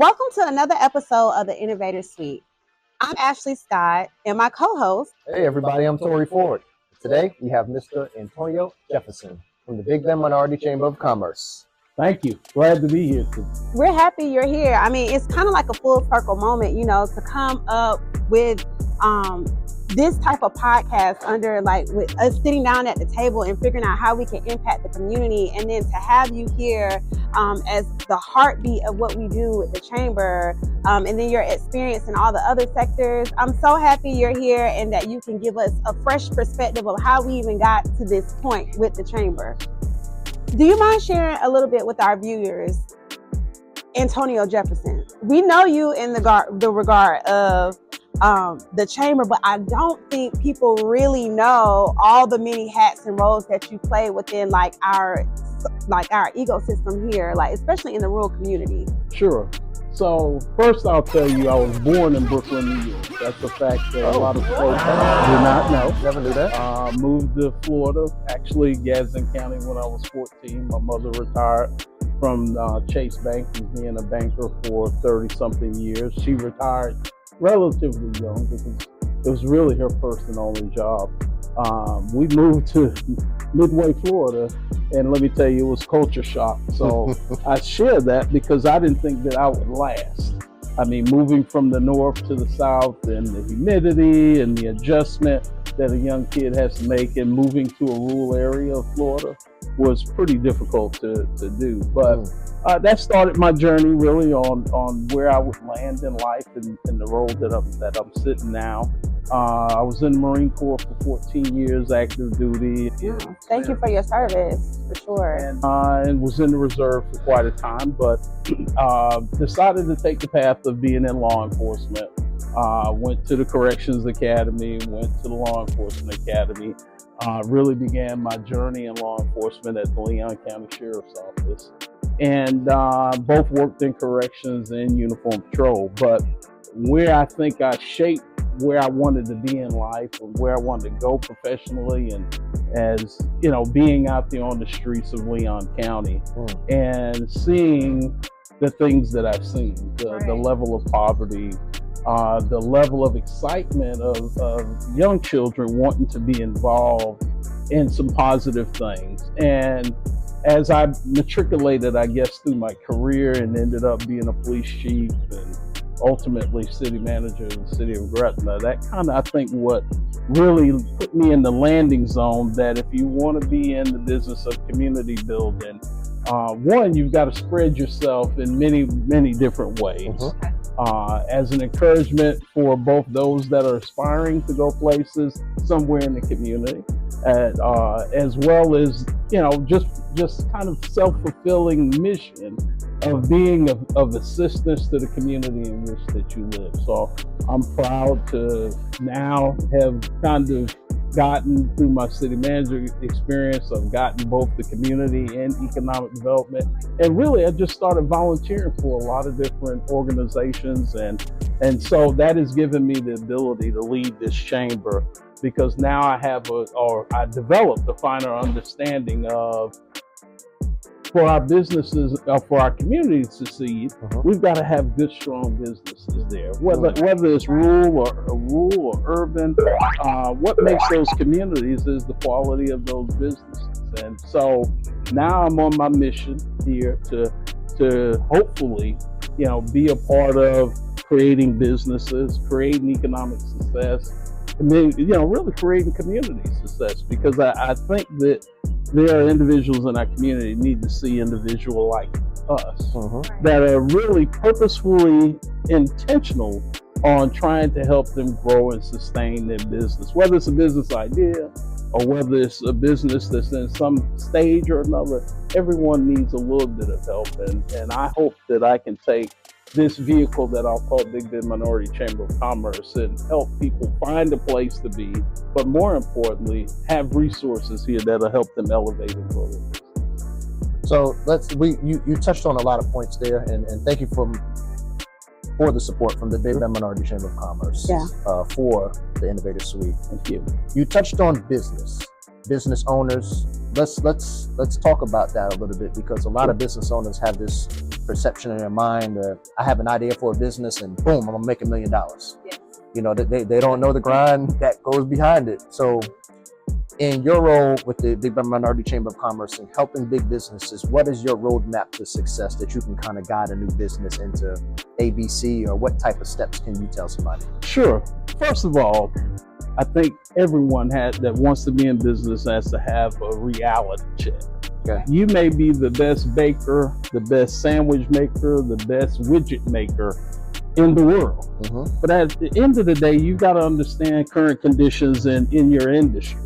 Welcome to another episode of the Innovators Suite. I'm Ashley Scott and my co-host. Hey everybody, I'm Tori Ford. Today we have Mr. Antonio Jefferson from the Big Bend Minority Chamber of Commerce. Thank you. Glad to be here too. We're happy you're here. I mean, it's kind of like a full circle moment, to come up with this type of podcast under with us sitting down at the table and figuring out how we can impact the community, and then to have you here as the heartbeat of what we do with the chamber, and then your experience in all the other sectors. I'm so happy you're here and that you can give us a fresh perspective of how we even got to this point with the chamber. Do you mind sharing a little bit with our viewers, Antonio Jefferson? We know you in the regard of the chamber, but I don't think people really know all the many hats and roles that you play within our ecosystem here, especially in the rural community. Sure. So first I'll tell you, I was born in Brooklyn, New York. That's a fact that a lot of folks do not know. Never knew that. Moved to Florida, actually Gadsden County, when I was 14. My mother retired from Chase Bank, and being a banker for 30-something years. She retired relatively young because it was really her first and only job. We moved to Midway, Florida, and let me tell you, it was culture shock. So I share that because I didn't think that I would last. I mean, moving from the north to the south, and the humidity and the adjustment that a young kid has to make, and moving to a rural area of Florida was pretty difficult to do. But that started my journey really on where I would land in life and the role that I'm sitting now. I was in the Marine Corps for 14 years, active duty. Thank you for your service, for sure. And was in the reserve for quite a time, but decided to take the path of being in law enforcement. Went to the Corrections Academy, went to the Law Enforcement Academy. Really began my journey in law enforcement at the Leon County Sheriff's Office. And both worked in corrections and uniform patrol. But where I think I shaped where I wanted to be in life and where I wanted to go professionally, and as being out there on the streets of Leon County and seeing the things that I've seen, the level of poverty, the level of excitement of young children wanting to be involved in some positive things. And as I matriculated, I guess, through my career and ended up being a police chief and ultimately city manager in the city of Gretna, that kind of, I think, what really put me in the landing zone, that if you want to be in the business of community building, one, you've got to spread yourself in many, many different ways. As an encouragement for both those that are aspiring to go places somewhere in the community, as well as just kind of self-fulfilling mission of being of assistance to the community in which that you live. So I'm proud to now have kind of gotten, through my city manager experience, I've gotten both the community and economic development. And really, I just started volunteering for a lot of different organizations. And so that has given me the ability to lead this chamber, because now I I developed a finer understanding of, for our businesses, for our community to succeed, we've got to have good, strong businesses there. Whether it's rural or urban, what makes those communities is the quality of those businesses. And so now I'm on my mission here to hopefully, be a part of creating businesses, creating economic success, and then, really creating community success, because I think that there are individuals in our community need to see individuals like us that are really purposefully intentional on trying to help them grow and sustain their business, whether it's a business idea or whether it's a business that's in some stage or another. Everyone needs a little bit of help, and I hope that I can take this vehicle that I'll call Big Bend Minority Chamber of Commerce and help people find a place to be, but more importantly, have resources here that'll help them elevate and grow their business. So you touched on a lot of points there, and thank you for the support from the Big Bend Minority Chamber of Commerce for the Innovators Suite. Thank you. You touched on business owners. Let's talk about that a little bit, because a lot of business owners have this perception in their mind that I have an idea for a business and boom, I'm gonna make $1 million. Yes. You know, they don't know the grind that goes behind it. So in your role with the Big Bend Minority Chamber of Commerce and helping big businesses, what is your roadmap to success that you can kind of guide a new business into ABC, or what type of steps can you tell somebody? Sure. First of all, I think everyone that wants to be in business has to have a reality check. Okay. You may be the best baker, the best sandwich maker, the best widget maker in the world. Mm-hmm. But at the end of the day, you've got to understand current conditions in your industry.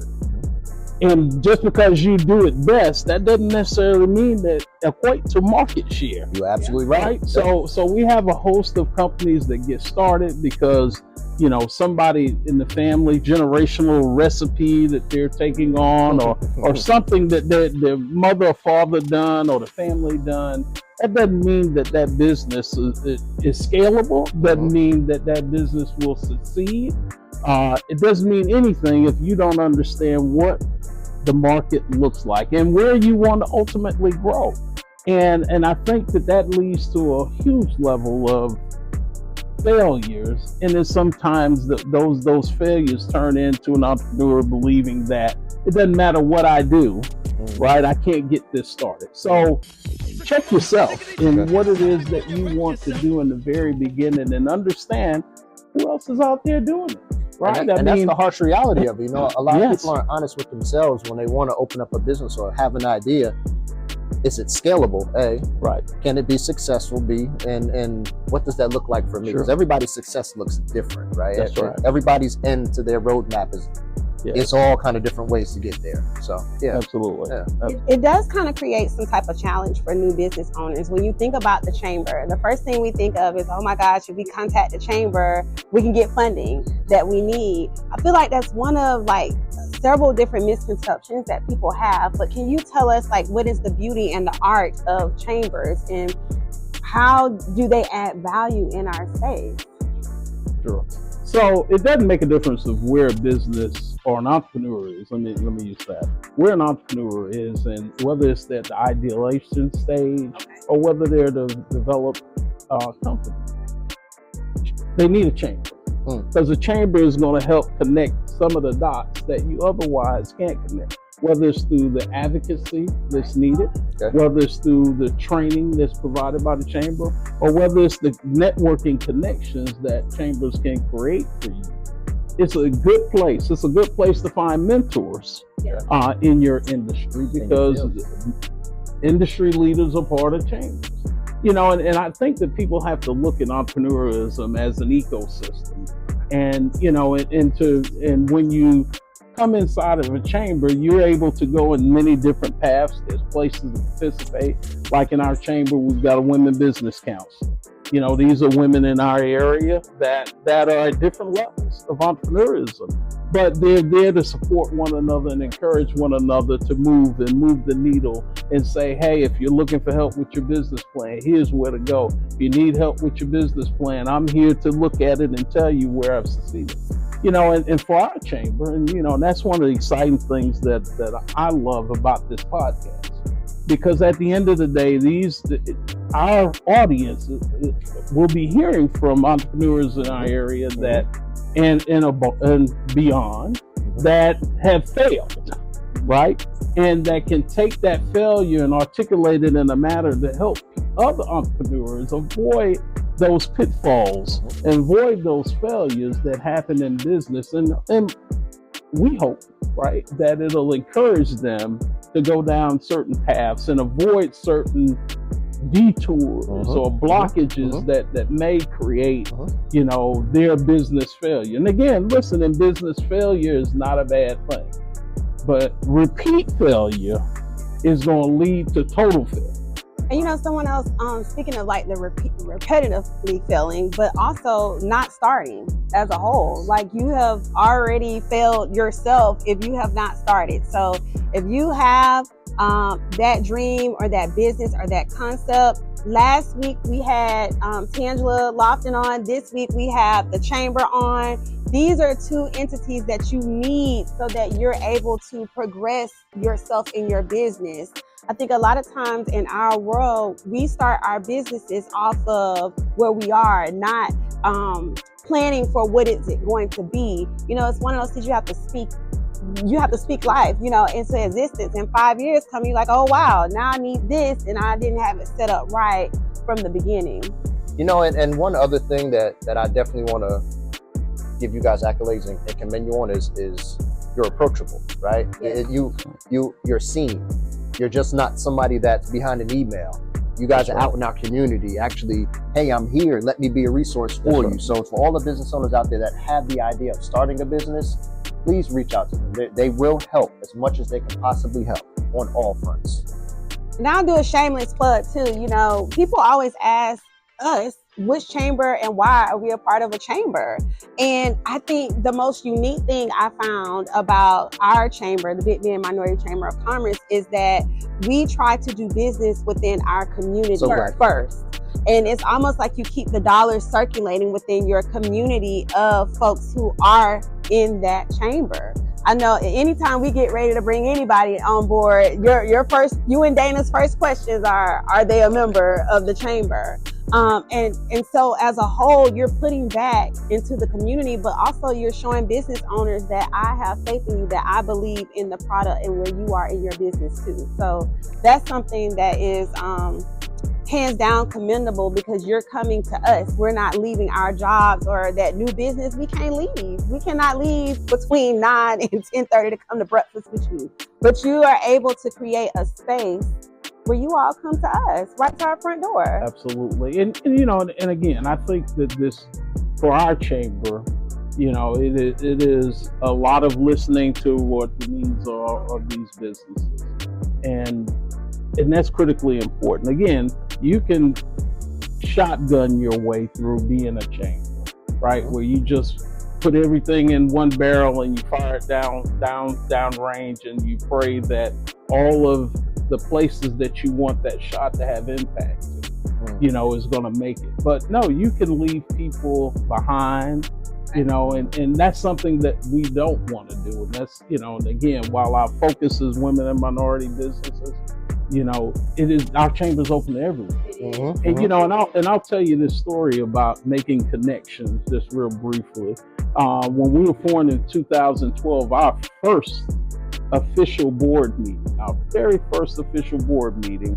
And just because you do it best, that doesn't necessarily mean that equate to market share. You're absolutely right. So we have a host of companies that get started because, you know, somebody in the family, generational recipe that they're taking on, or something that their mother or father done or the family done. That doesn't mean that business is scalable. Doesn't mean that business will succeed. It doesn't mean anything if you don't understand what the market looks like and where you want to ultimately grow. And I think that leads to a huge level of failures. And then sometimes those failures turn into an entrepreneur believing that it doesn't matter what I do, right? I can't get this started. So check yourself in what it is that you want to do in the very beginning and understand who else is out there doing it. Right. And that's the harsh reality of it. You know, a lot of Yes. people aren't honest with themselves when they want to open up a business or have an idea. Is it scalable? A. Right. Can it be successful? B. And what does that look like for me? Because everybody's success looks different, right? That's right. Everybody's end to their roadmap is it's all kind of different ways to get there. So yeah, absolutely. Yeah. It does kind of create some type of challenge for new business owners. When you think about the chamber, the first thing we think of is, oh my gosh, if we contact the chamber, we can get funding that we need. I feel like that's one of like several different misconceptions that people have. But can you tell us, like, what is the beauty and the art of chambers and how do they add value in our space? Sure. So it doesn't make a difference of where a business or an entrepreneur is. Let me use that. Where an entrepreneur is, and whether it's at the ideation stage or whether they're the developed company, they need a chamber. Because the chamber is going to help connect some of the dots that you otherwise can't connect. Whether it's through the advocacy that's needed, whether it's through the training that's provided by the chamber, or whether it's the networking connections that chambers can create for you. It's a good place. It's a good place to find mentors in your industry, because industry leaders are part of chambers. You know, and I think that people have to look at entrepreneurism as an ecosystem. And, you know, and when you come inside of a chamber, you're able to go in many different paths. There's places to participate. Like in our chamber, we've got a women business council. You know, these are women in our area that are at different levels of entrepreneurism, but they're there to support one another and encourage one another to move the needle and say, hey, if you're looking for help with your business plan, here's where to go. If you need help with your business plan, I'm here to look at it and tell you where I've succeeded. You know, and for our chamber, and, you know, that's one of the exciting things that I love about this podcast. Because at the end of the day, our audience will be hearing from entrepreneurs in our area that and beyond that have failed, right? And that can take that failure and articulate it in a manner to help other entrepreneurs avoid those pitfalls and avoid those failures that happen in business. And we hope, right, that it'll encourage them to go down certain paths and avoid certain detours or blockages that may create, you know, their business failure. And again, listen, in business, failure is not a bad thing, but repeat failure is going to lead to total failure. And you know, someone else, speaking of like the repetitively failing, but also not starting as a whole. Like, you have already failed yourself if you have not started. So if you have that dream or that business or that concept, last week we had Tangela Lofton on. This week we have the Chamber on. These are two entities that you need so that you're able to progress yourself in your business. I think a lot of times in our world, we start our businesses off of where we are, not planning for what is it going to be. You know, it's one of those things you have to speak life, you know, into existence. In 5 years come, you're like, oh wow, now I need this, and I didn't have it set up right from the beginning. You know, and one other thing that I definitely want to give you guys accolades and commend you on is you're approachable, right? Yes. You're seen. You're just not somebody that's behind an email. You guys are out in our community. Actually, hey, I'm here. Let me be a resource for you. So for all the business owners out there that have the idea of starting a business, please reach out to them. They will help as much as they can possibly help on all fronts. And I'll do a shameless plug too. You know, people always ask us which chamber and why are we a part of a chamber. And I think the most unique thing I found about our chamber, the Big Bend Minority Chamber of Commerce, is that we try to do business within our community first. And it's almost like you keep the dollars circulating within your community of folks who are in that chamber. I know anytime we get ready to bring anybody on board, you and Dana's first questions are they a member of the chamber? And so as a whole, you're putting back into the community, but also you're showing business owners that I have faith in you, that I believe in the product and where you are in your business too. So that's something that is hands down commendable, because you're coming to us. We're not leaving our jobs or that new business. We can't leave. We cannot leave between 9 and 10:30 to come to breakfast with you. But you are able to create a space where you all come to us, right to our front door. Absolutely. And you know, and again, I think that this, for our chamber, you know, it is a lot of listening to what the needs are of these businesses. And that's critically important. Again, you can shotgun your way through being a chamber, right? Where you just put everything in one barrel and you fire it down range, and you pray that all of the places that you want that shot to have impact, you know, is going to make it. But no, you can leave people behind, you know, and that's something that we don't want to do. And that's, you know, and again, while our focus is women and minority businesses, you know, it is, our chamber's open to everyone. And you know, and I'll tell you this story about making connections just real briefly. When we were formed in 2012, our first official board meeting, our very first official board meeting,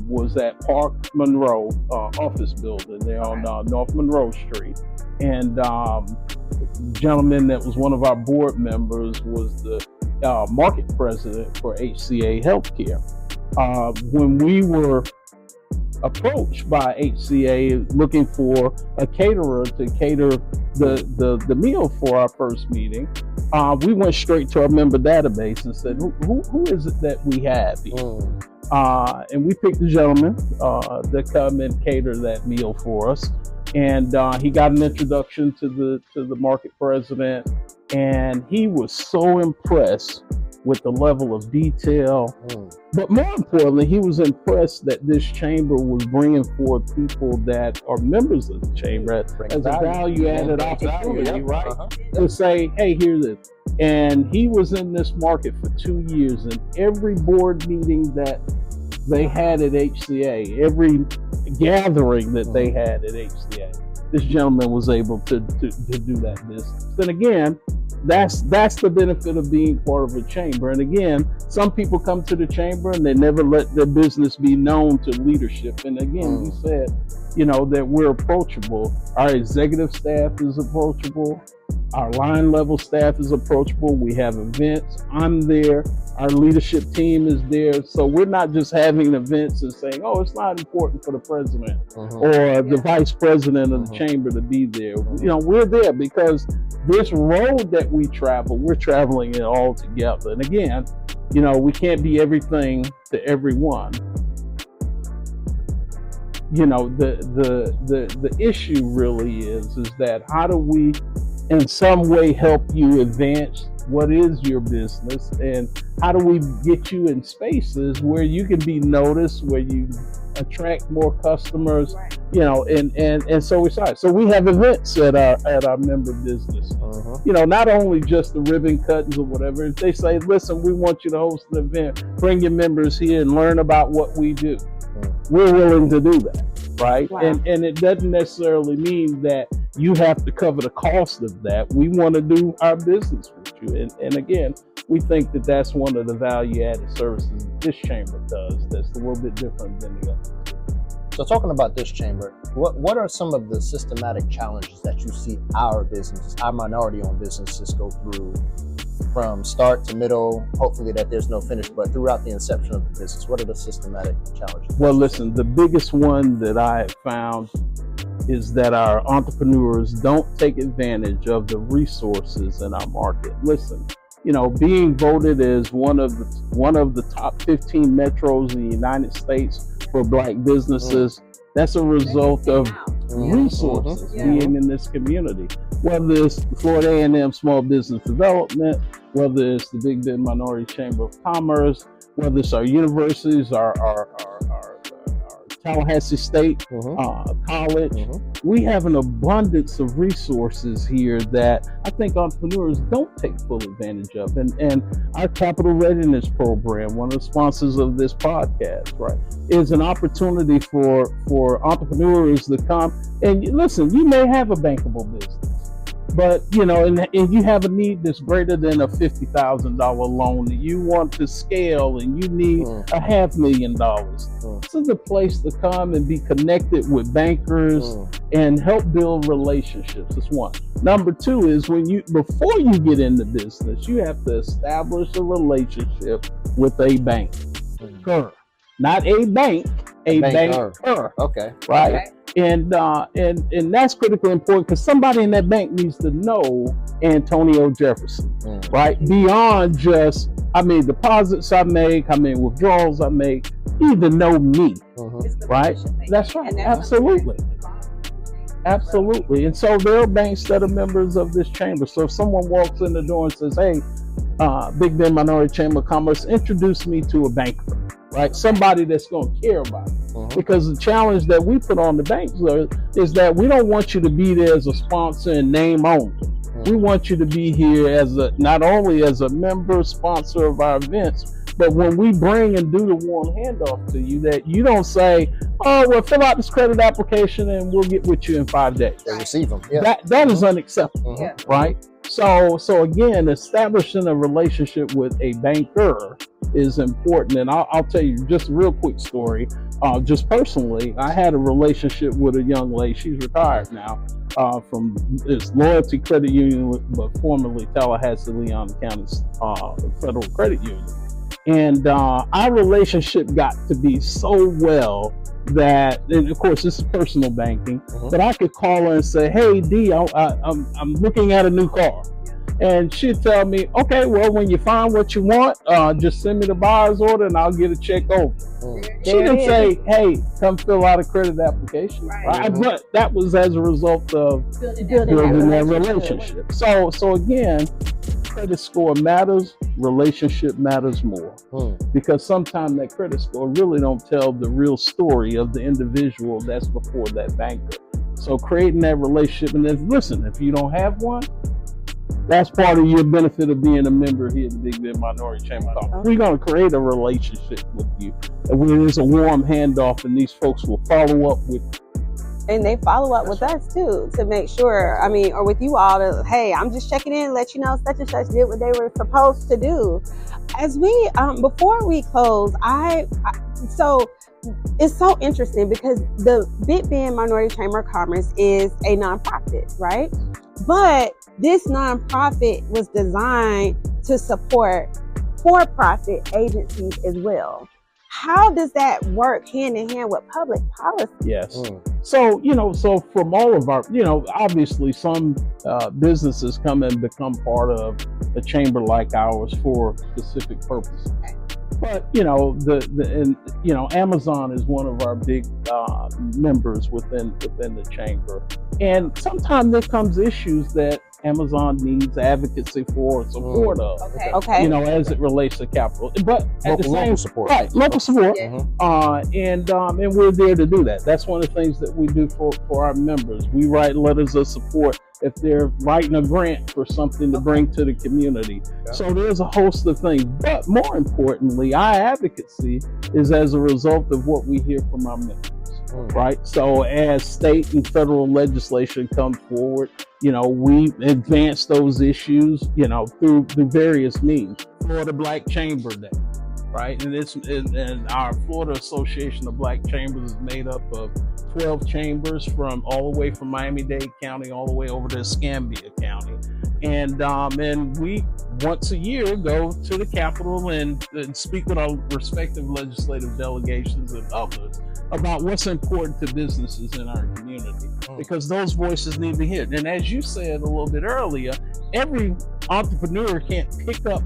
was at Park Monroe office building there on North Monroe Street. And the gentleman that was one of our board members was the market president for HCA Healthcare. When we were approached by HCA looking for a caterer to cater the meal for our first meeting, we went straight to our member database and said, who is it that we have here? And we picked a gentleman to come and cater that meal for us. And he got an introduction to the market president, and he was so impressed with the level of detail. But more importantly, he was impressed that this chamber was bringing forth people that are members of the chamber as a value-added opportunity, right? To say, hey, here's it. And he was in this market for 2 years, and every board meeting that they had at HCA, every gathering that they had at HCA, this gentleman was able to do that business. And again, that's the benefit of being part of a chamber. And again, some people come to the chamber and they never let their business be known to leadership. And again, we said, you know, that we're approachable. Our executive staff is approachable. Our line level staff is approachable. We have events. I'm there. Our leadership team is there. So we're not just having events and saying, oh, it's not important for the president or the vice president of the chamber to be there. You know, we're there because this road that we travel, we're traveling it all together. And again, you know, we can't be everything to everyone. You know, the issue really is that how do we in some way help you advance what is your business, and how do we get you in spaces where you can be noticed, where you attract more customers, Right. you know, and so we started. So we have events at our member business. You know, not only just the ribbon cuttings or whatever. If they say, listen, we want you to host an event, bring your members here and learn about what we do. We're willing to do that, right? Wow. And it doesn't necessarily mean that you have to cover the cost of that. We want to do our business with you. And again, we think that that's one of the value-added services this chamber does that's a little bit different than the others. So talking about this chamber, what are some of the systematic challenges that you see our businesses, our minority-owned businesses go through from start to middle, hopefully that there's no finish, but throughout the inception of the business? What are the systematic challenges? Well, listen, the biggest one that I have found is that our entrepreneurs don't take advantage of the resources in our market. Listen, you know, being voted as one of the top 15 metros in the United States for Black businesses, that's a result of resources being in this community. Whether it's Florida A&M Small Business Development, whether it's the Big Bend Minority Chamber of Commerce, whether it's our universities, our Tallahassee State College. We have an abundance of resources here that I think entrepreneurs don't take full advantage of. And our Capital Readiness Program, one of the sponsors of this podcast, right, is an opportunity for entrepreneurs to come and listen. You may have a bankable business, but you know, and you have a need that's greater than a $50,000 loan that you want to scale, and you need $500,000. This is the place to come and be connected with bankers and help build relationships. That's one. Number two is before you get into business, you have to establish a relationship with a banker, not a bank, a banker. Okay. Right. Okay. And that's critically important because somebody in that bank needs to know Antonio Jefferson, right? Beyond just, deposits I make, withdrawals I make, you need to know me, right? That's right. Absolutely. Absolutely. And so there are banks that are members of this chamber. So if someone walks in the door and says, hey, Big Bend Minority Chamber of Commerce, introduce me to a banker, right? Somebody that's going to care about it. Because the challenge that we put on the banks is that we don't want you to be there as a sponsor and name only. We want you to be here as not only as a member sponsor of our events, but when we bring and do the warm handoff to you, that you don't say, oh, well, fill out this credit application and we'll get with you in 5 days. They receive them. Yeah. That is unacceptable, right? So again, establishing a relationship with a banker is important. And I'll tell you just a real quick story. Just personally, I had a relationship with a young lady. She's retired now from this Loyalty Credit Union, but formerly Tallahassee Leon County's Federal Credit Union. And our relationship got to be so well that, and of course this is personal banking, but I could call her and say, hey D, I'm looking at a new car. And she'd tell me, okay, well, when you find what you want, just send me the buyer's order and I'll get a check over. She didn't say, hey, come fill out a credit application. Right? But that was as a result of building that relationship. So again, credit score matters, relationship matters more. Because sometimes that credit score really don't tell the real story of the individual that's before that banker. So creating that relationship, and then listen, if you don't have one, that's part of your benefit of being a member here at the Big Bend Minority Chamber of Commerce. We're going to create a relationship with you. And there's a warm handoff, and these folks will follow up with you. And they follow up with us too to make sure, or with you all to, hey, I'm just checking in, let you know such and such did what they were supposed to do. As we, before we close, so it's so interesting because the Big Bend Minority Chamber of Commerce is a nonprofit, right? But this nonprofit was designed to support for-profit agencies as well. How does that work hand in hand with public policy? Yes. So, so from all of our, obviously some businesses come and become part of a chamber like ours for specific purposes. But, Amazon is one of our big members within the chamber. And sometimes there comes issues that Amazon needs advocacy for, support of. Okay. As it relates to capital, but at the same local support, right, local support, Yeah. and we're there to do that. That's one of the things that we do for our members. We write letters of support if they're writing a grant for something to bring to the community. So there's a host of things, but more importantly, our advocacy is as a result of what we hear from our members. Right. So as state and federal legislation comes forward, we advance those issues, through various means. Florida Black Chamber Day, right? And our Florida Association of Black Chambers is made up of 12 chambers from all the way from Miami-Dade County all the way over to Escambia County. And we once a year go to the Capitol and speak with our respective legislative delegations and others about what's important to businesses in our community, because those voices need to be heard. And as you said a little bit earlier, every entrepreneur can't pick up,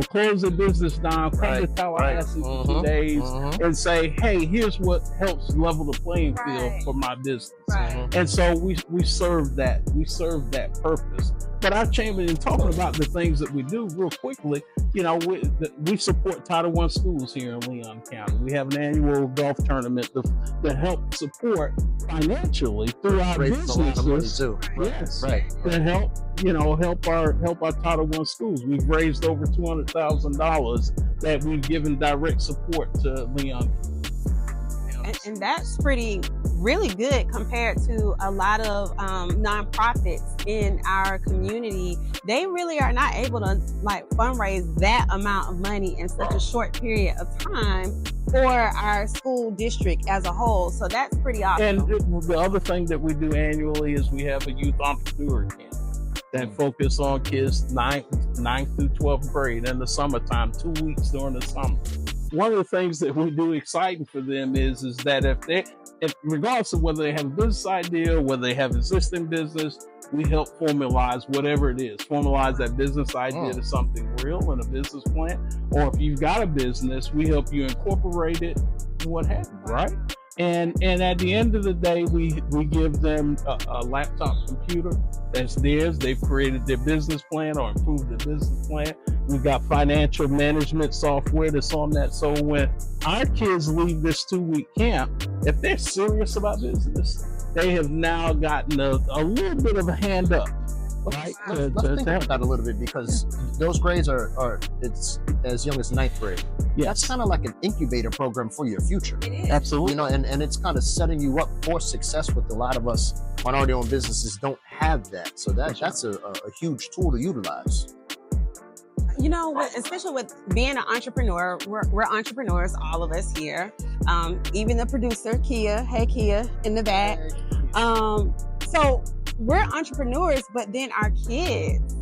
close their business down, come to Tallahassee for 2 days and say, hey, here's what helps level the playing field for my business. And so we serve that purpose. But our chamber, in talking about the things that we do real quickly, we support Title I schools here in Leon County. We have an annual golf tournament to help support financially through our businesses. Yes, right. To help our Title I schools. We've raised over $200,000 that we've given direct support to Leon. And that's really good compared to a lot of nonprofits in our community. They really are not able to fundraise that amount of money in such a short period of time for our school district as a whole. So that's pretty awesome. And the other thing that we do annually is we have a youth entrepreneur camp that focus on kids 9th through 12th grade in the summertime, 2 weeks during the summer. One of the things that we do exciting for them is that if regardless of whether they have a business idea, whether they have existing business, we help formalize whatever it is. Formalize that business idea to something real and a business plan. Or if you've got a business, we help you incorporate it and what have you, right? And at the end of the day, we give them a laptop computer that's theirs. They've created their business plan or improved their business plan. We've got financial management software that's on that. So when our kids leave this 2-week camp, if they're serious about business, they have now gotten a little bit of a hand up. Right? Let's think about that a little bit, because those grades are it's as young as 9th grade. Yes. That's kind of like an incubator program for your future. It is. Absolutely. And it's kind of setting you up for success. With a lot of us minority-owned businesses don't have that, so that's a huge tool to utilize. Especially with being an entrepreneur, we're entrepreneurs, all of us here. Even the producer, Kia, hey Kia, in the back. So we're entrepreneurs, but then our kids,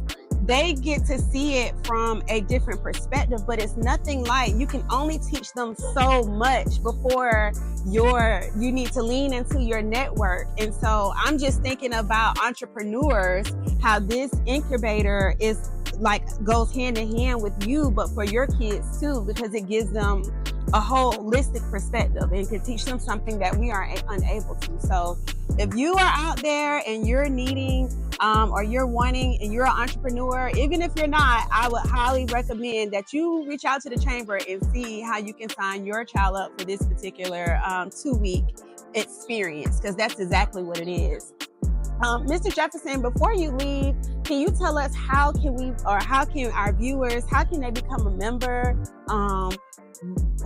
they get to see it from a different perspective, but it's nothing like, you can only teach them so much before you need to lean into your network. And so I'm just thinking about entrepreneurs, how this incubator goes hand in hand with you, but for your kids too, because it gives them a holistic perspective and can teach them something that we are unable to. So if you are out there and you're needing or you're wanting and you're an entrepreneur, even if you're not, I would highly recommend that you reach out to the chamber and see how you can sign your child up for this particular 2-week experience, because that's exactly what it is. Mr. Jefferson, before you leave, can you tell us how can our viewers, how can they become a member?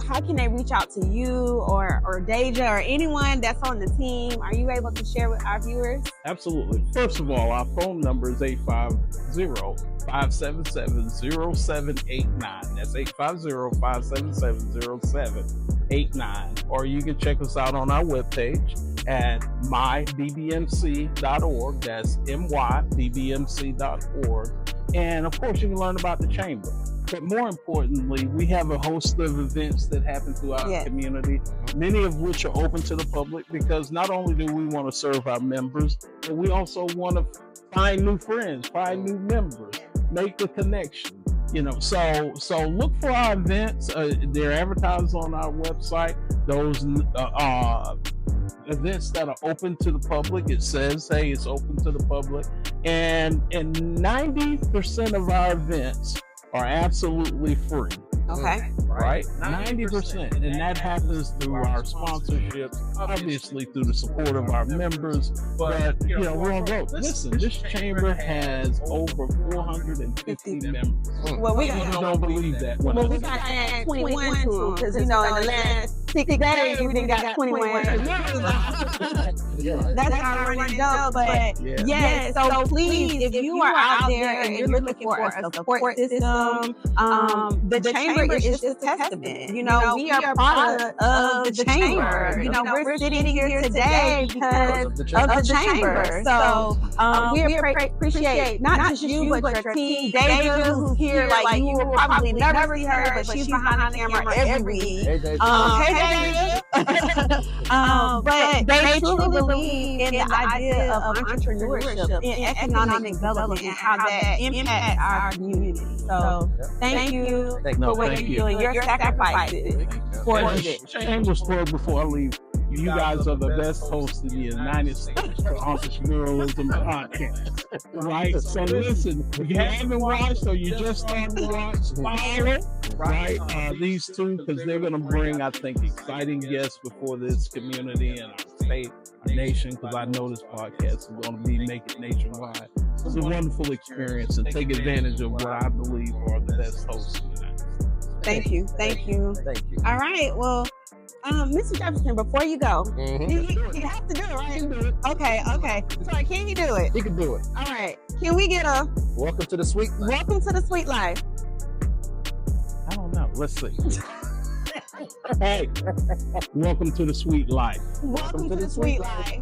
How can they reach out to you or Deja or anyone that's on the team? Are you able to share with our viewers? Absolutely. First of all, our phone number is 850-577-0789. That's 850-577-0789. Or you can check us out on our webpage at mybbmc.org. That's mybbmc.org. And of course, you can learn about the chamber. But more importantly, we have a host of events that happen throughout our community, many of which are open to the public, because not only do we want to serve our members, but we also want to find new friends, find new members, make the connection. So look for our events. They're advertised on our website. Those events that are open to the public. It says, hey, it's open to the public. And 90% of our events are absolutely free. Okay. Right? 90%. And that happens through our sponsorships, obviously through the support of our members. But, we're on road. Listen, this chamber has over 450 members. Well, we don't believe that. Well, we got to add 21 to them because, in the last 6 days, we didn't got 21. That's already dope. But yes, so please, if you are out there and you're looking for a support system, the chamber is just a testament. We are part of the chamber. We're sitting here today because of the chamber. So we appreciate not just you, but your team. David, who's here, like you will probably never see her, but she's behind the camera every week. Hey, David. But they truly believe in the idea of entrepreneurship, in economic development, and how that impacts our community. So thank you for what you're doing, your sacrifices for this. Shameless plug before I leave. You guys are the best hosts in the United States for entrepreneurialism podcast. Right? So listen, if you haven't watched or you just started to watch, follow, right? These two, because they're going to bring, I think, exciting guests before this community and our state, our nation, because I know this podcast is going to make it nationwide. It's a wonderful experience, and take advantage of what I believe are the best hosts in the United States. Thank you. All right. Well, Mr. Jefferson, before you go, you have to do it, right? Okay. Sorry, can you do it? He can do it. All right. Can we get a welcome to the sweet life? Welcome to the sweet life. I don't know. Let's see. Hey, welcome to the sweet life. Welcome to the sweet life.